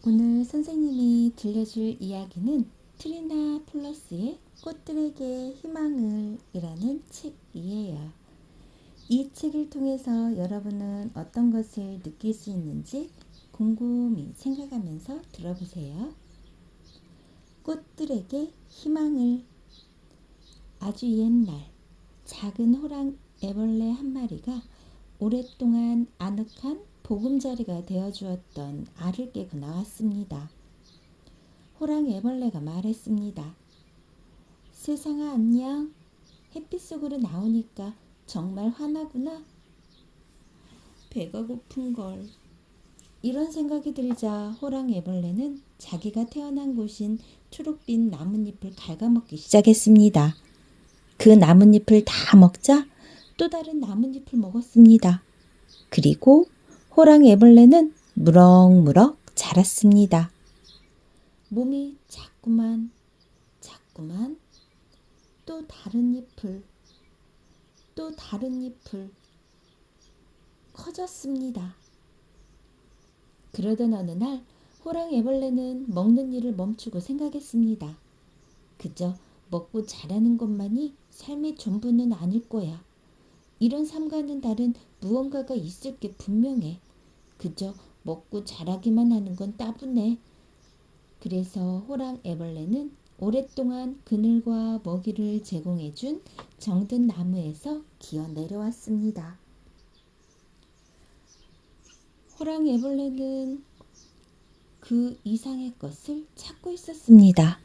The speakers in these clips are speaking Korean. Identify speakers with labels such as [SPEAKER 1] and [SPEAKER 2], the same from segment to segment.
[SPEAKER 1] 오늘 선생님이 들려줄 이야기는 트리나 플러스의 꽃들에게 희망을 이라는 책이에요. 이 책을 통해서 여러분은 어떤 것을 느낄 수 있는지 곰곰이 생각하면서 들어보세요. 꽃들에게 희망을. 아주 옛날 작은 호랑 애벌레 한 마리가 오랫동안 아늑한 보금자리가 되어주었던 알을 깨고 나왔습니다. 호랑 애벌레가 말했습니다. 세상아 안녕. 햇빛 속으로 나오니까 정말 환하구나. 배가 고픈걸. 이런 생각이 들자 호랑 애벌레는 자기가 태어난 곳인 초록빛 나뭇잎을 갉아먹기 시작했습니다. 그 나뭇잎을 다 먹자 또 다른 나뭇잎을 먹었습니다. 그리고 호랑 애벌레는 무럭무럭 자랐습니다. 몸이 자꾸만 또 다른 잎을 커졌습니다. 그러던 어느 날 호랑 애벌레는 먹는 일을 멈추고 생각했습니다. 그저 먹고 자라는 것만이 삶의 전부는 아닐 거야. 이런 삶과는 다른 무언가가 있을 게 분명해. 그저 먹고 자라기만 하는 건 따분해. 그래서 호랑 애벌레는 오랫동안 그늘과 먹이를 제공해준 정든 나무에서 기어 내려왔습니다. 호랑 애벌레는 그 이상의 것을 찾고 있었습니다.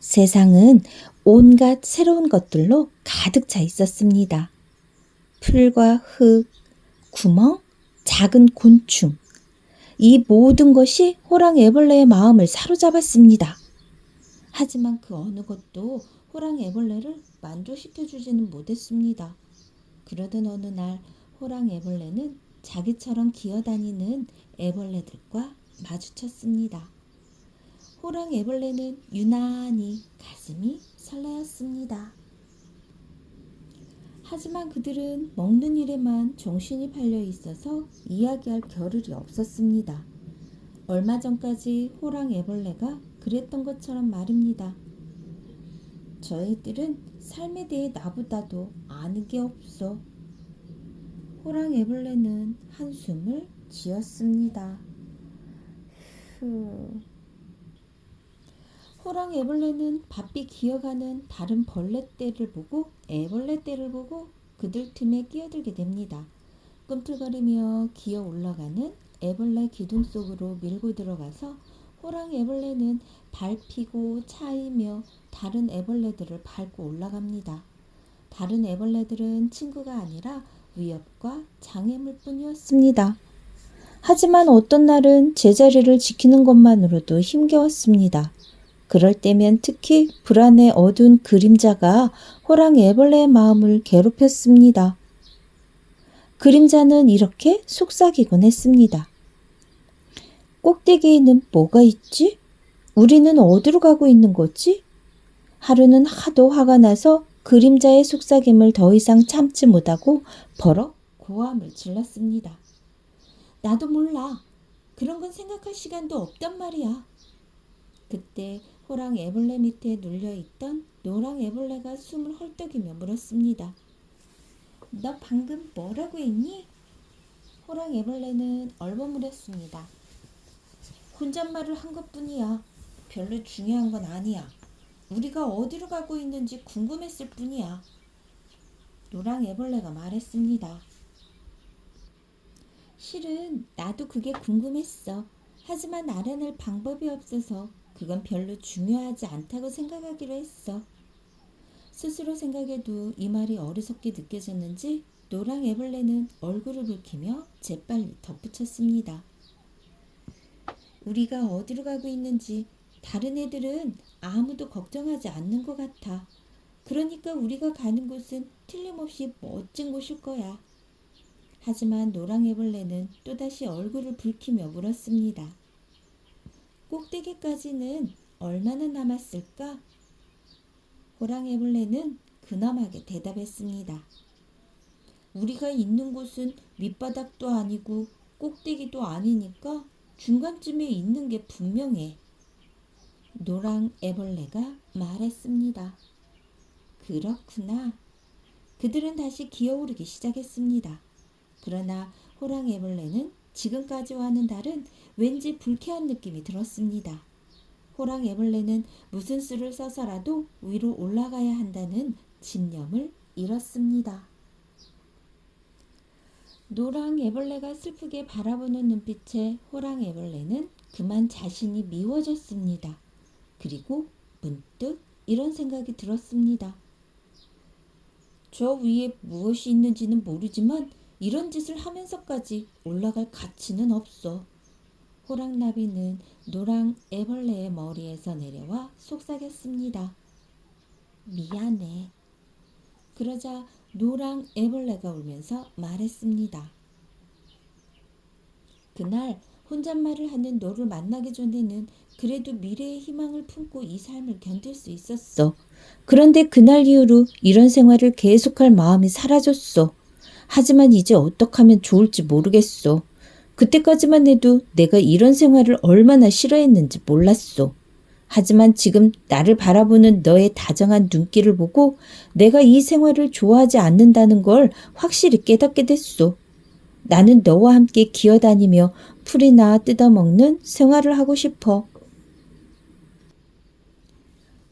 [SPEAKER 1] 세상은 온갖 새로운 것들로 가득 차 있었습니다. 풀과 흙, 구멍, 작은 곤충. 이 모든 것이 호랑 애벌레의 마음을 사로잡았습니다. 하지만 그 어느 것도 호랑 애벌레를 만족시켜주지는 못했습니다. 그러던 어느 날 호랑 애벌레는 자기처럼 기어다니는 애벌레들과 마주쳤습니다. 호랑 애벌레는 유난히 가슴이 설레었습니다. 하지만 그들은 먹는 일에만 정신이 팔려 있어서 이야기할 겨를이 없었습니다. 얼마 전까지 호랑 애벌레가 그랬던 것처럼 말입니다. 저희들은 삶에 대해 나보다도 아는 게 없어. 호랑 애벌레는 한숨을 지었습니다. 호랑 애벌레는 바삐 기어가는 다른 벌레 떼를 보고 애벌레 떼를 보고 그들 틈에 끼어들게 됩니다. 꿈틀거리며 기어 올라가는 애벌레 기둥 속으로 밀고 들어가서 호랑 애벌레는 밟히고 차이며 다른 애벌레들을 밟고 올라갑니다. 다른 애벌레들은 친구가 아니라 위협과 장애물 뿐이었습니다. 하지만 어떤 날은 제자리를 지키는 것만으로도 힘겨웠습니다. 그럴 때면 특히 불안의 어두운 그림자가 호랑 애벌레의 마음을 괴롭혔습니다. 그림자는 이렇게 속삭이곤 했습니다. 꼭대기에는 뭐가 있지? 우리는 어디로 가고 있는 거지? 하루는 하도 화가 나서 그림자의 속삭임을 더 이상 참지 못하고 버럭 고함을 질렀습니다. 나도 몰라. 그런 건 생각할 시간도 없단 말이야. 그때 호랑 애벌레 밑에 눌려있던 노랑 애벌레가 숨을 헐떡이며 물었습니다. 너 방금 뭐라고 했니? 호랑 애벌레는 얼버무렸습니다. 혼잣말을 한 것뿐이야. 별로 중요한 건 아니야. 우리가 어디로 가고 있는지 궁금했을 뿐이야. 노랑 애벌레가 말했습니다. 실은 나도 그게 궁금했어. 하지만 알아낼 방법이 없어서 그건 별로 중요하지 않다고 생각하기로 했어. 스스로 생각해도 이 말이 어리석게 느껴졌는지 노랑 애벌레는 얼굴을 붉히며 재빨리 덧붙였습니다. 우리가 어디로 가고 있는지 다른 애들은 아무도 걱정하지 않는 것 같아. 그러니까 우리가 가는 곳은 틀림없이 멋진 곳일 거야. 하지만 노랑 애벌레는 또다시 얼굴을 붉히며 물었습니다. 꼭대기까지는 얼마나 남았을까? 호랑 애벌레는 근엄하게 대답했습니다. 우리가 있는 곳은 밑바닥도 아니고 꼭대기도 아니니까 중간쯤에 있는 게 분명해. 노랑 애벌레가 말했습니다. 그렇구나. 그들은 다시 기어오르기 시작했습니다. 그러나 호랑 애벌레는 지금까지와는 다른 왠지 불쾌한 느낌이 들었습니다. 호랑 애벌레는 무슨 수를 써서라도 위로 올라가야 한다는 집념을 잃었습니다. 노랑 애벌레가 슬프게 바라보는 눈빛에 호랑 애벌레는 그만 자신이 미워졌습니다. 그리고 문득 이런 생각이 들었습니다. 저 위에 무엇이 있는지는 모르지만 이런 짓을 하면서까지 올라갈 가치는 없어. 호랑나비는 노랑 애벌레의 머리에서 내려와 속삭였습니다. 미안해. 그러자 노랑 애벌레가 울면서 말했습니다. 그날 혼잣말을 하는 너를 만나기 전에는 그래도 미래의 희망을 품고 이 삶을 견딜 수 있었어. 그런데 그날 이후로 이런 생활을 계속할 마음이 사라졌어. 하지만 이제 어떻게 하면 좋을지 모르겠어. 그때까지만 해도 내가 이런 생활을 얼마나 싫어했는지 몰랐어. 하지만 지금 나를 바라보는 너의 다정한 눈길을 보고 내가 이 생활을 좋아하지 않는다는 걸 확실히 깨닫게 됐어. 나는 너와 함께 기어다니며 풀이나 뜯어먹는 생활을 하고 싶어.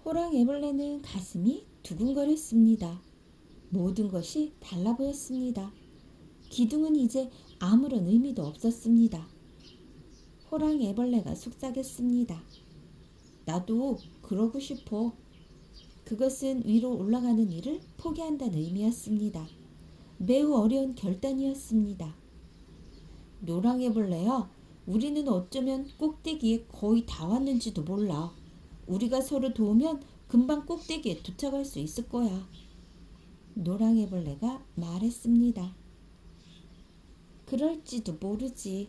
[SPEAKER 1] 호랑 애벌레는 가슴이 두근거렸습니다. 모든 것이 달라 보였습니다. 기둥은 이제 아무런 의미도 없었습니다. 호랑 애벌레가 속삭였습니다. 나도 그러고 싶어. 그것은 위로 올라가는 일을 포기한다는 의미였습니다. 매우 어려운 결단이었습니다. 노랑애벌레야, 우리는 어쩌면 꼭대기에 거의 다 왔는지도 몰라. 우리가 서로 도우면 금방 꼭대기에 도착할 수 있을 거야. 노랑애벌레가 말했습니다. 그럴지도 모르지.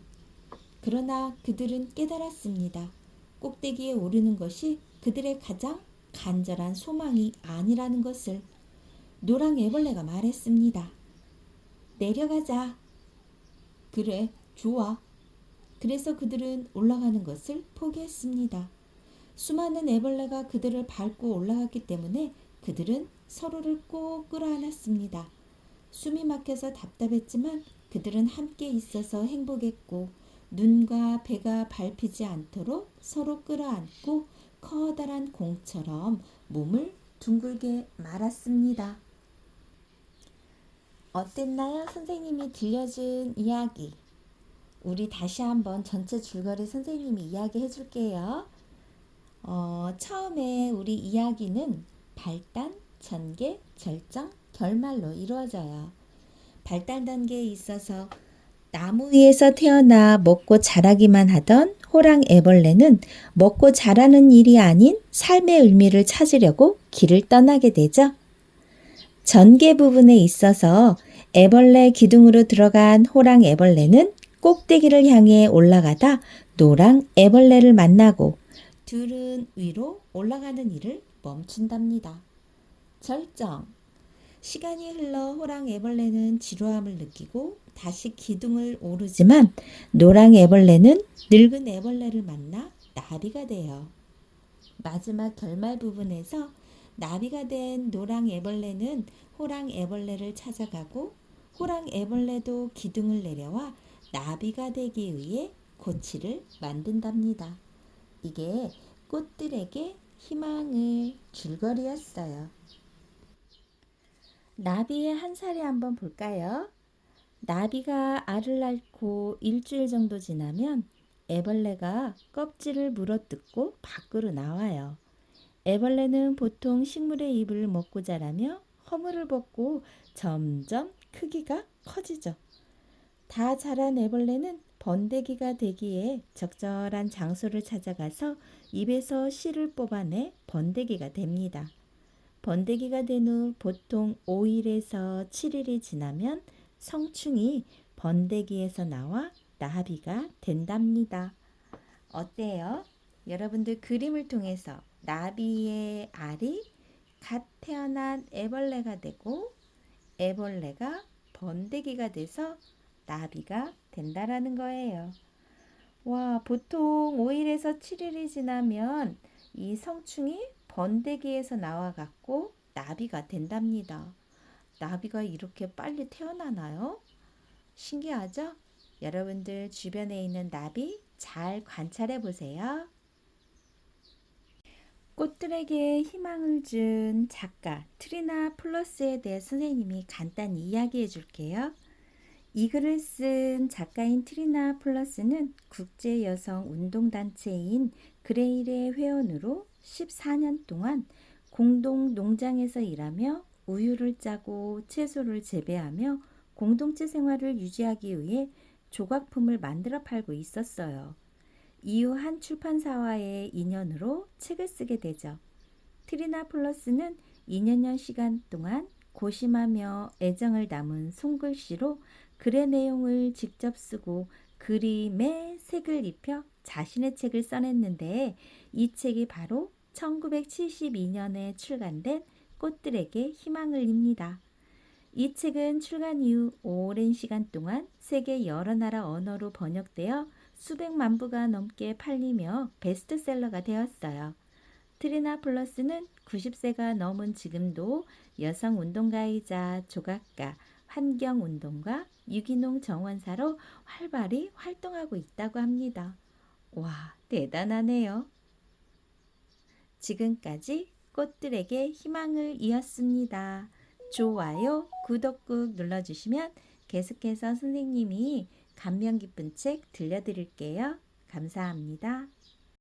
[SPEAKER 1] 그러나 그들은 깨달았습니다. 꼭대기에 오르는 것이 그들의 가장 간절한 소망이 아니라는 것을. 노랑애벌레가 말했습니다. 내려가자. 그래, 좋아. 그래서 그들은 올라가는 것을 포기했습니다. 수많은 애벌레가 그들을 밟고 올라갔기 때문에 그들은 서로를 꼭 끌어안았습니다. 숨이 막혀서 답답했지만 그들은 함께 있어서 행복했고 눈과 배가 밟히지 않도록 서로 끌어안고 커다란 공처럼 몸을 둥글게 말았습니다. 어땠나요? 선생님이 들려준 이야기. 우리 다시 한번 전체 줄거리 선생님이 이야기해 줄게요. 처음에 우리 이야기는 발단, 전개, 절정, 결말로 이루어져요. 발단 단계에 있어서 나무 위에서 태어나 먹고 자라기만 하던 호랑 애벌레는 먹고 자라는 일이 아닌 삶의 의미를 찾으려고 길을 떠나게 되죠. 전개 부분에 있어서 애벌레 기둥으로 들어간 호랑 애벌레는 꼭대기를 향해 올라가다 노랑 애벌레를 만나고 둘은 위로 올라가는 일을 멈춘답니다. 절정. 시간이 흘러 호랑 애벌레는 지루함을 느끼고 다시 기둥을 오르지만 노랑 애벌레는 늙은 애벌레를 만나 나비가 돼요. 마지막 결말 부분에서 나비가 된 노랑 애벌레는 호랑 애벌레를 찾아가고 호랑 애벌레도 기둥을 내려와 나비가 되기 위해 고치를 만든답니다. 이게 꽃들에게 희망을 줄거리였어요. 나비의 한 사례 한번 볼까요? 나비가 알을 낳고 일주일 정도 지나면 애벌레가 껍질을 물어뜯고 밖으로 나와요. 애벌레는 보통 식물의 잎을 먹고 자라며 허물을 벗고 점점 크기가 커지죠. 다 자란 애벌레는 번데기가 되기에 적절한 장소를 찾아가서 잎에서 씨를 뽑아내 번데기가 됩니다. 번데기가 된 후 보통 5일에서 7일이 지나면 성충이 번데기에서 나와 나비가 된답니다. 어때요? 여러분들 그림을 통해서 나비의 알이 갓 태어난 애벌레가 되고 애벌레가 번데기가 돼서 나비가 된다라는 거예요. 와, 보통 5일에서 7일이 지나면 이 성충이 번데기에서 나와 갖고 나비가 된답니다. 나비가 이렇게 빨리 태어나나요? 신기하죠? 여러분들 주변에 있는 나비 잘 관찰해 보세요. 꽃들에게 희망을 준 작가 트리나 플러스에 대해 선생님이 간단히 이야기해 줄게요. 이 글을 쓴 작가인 트리나 플러스는 국제여성운동단체인 그레일의 회원으로 14년 동안 공동 농장에서 일하며 우유를 짜고 채소를 재배하며 공동체 생활을 유지하기 위해 조각품을 만들어 팔고 있었어요. 이후 한 출판사와의 인연으로 책을 쓰게 되죠. 트리나 플러스는 2년여 시간 동안 고심하며 애정을 담은 손글씨로 글의 내용을 직접 쓰고 그림에 색을 입혀 자신의 책을 써냈는데 이 책이 바로 1972년에 출간된 꽃들에게 희망을입니다. 이 책은 출간 이후 오랜 시간 동안 세계 여러 나라 언어로 번역되어 수백만 부가 넘게 팔리며 베스트셀러가 되었어요. 트리나 플러스는 90세가 넘은 지금도 여성 운동가이자 조각가, 환경운동가, 유기농 정원사로 활발히 활동하고 있다고 합니다. 와, 대단하네요. 지금까지 꽃들에게 희망을 이었습니다. 좋아요, 구독 꾹 눌러주시면 계속해서 선생님이 감명 깊은 책 들려드릴게요. 감사합니다.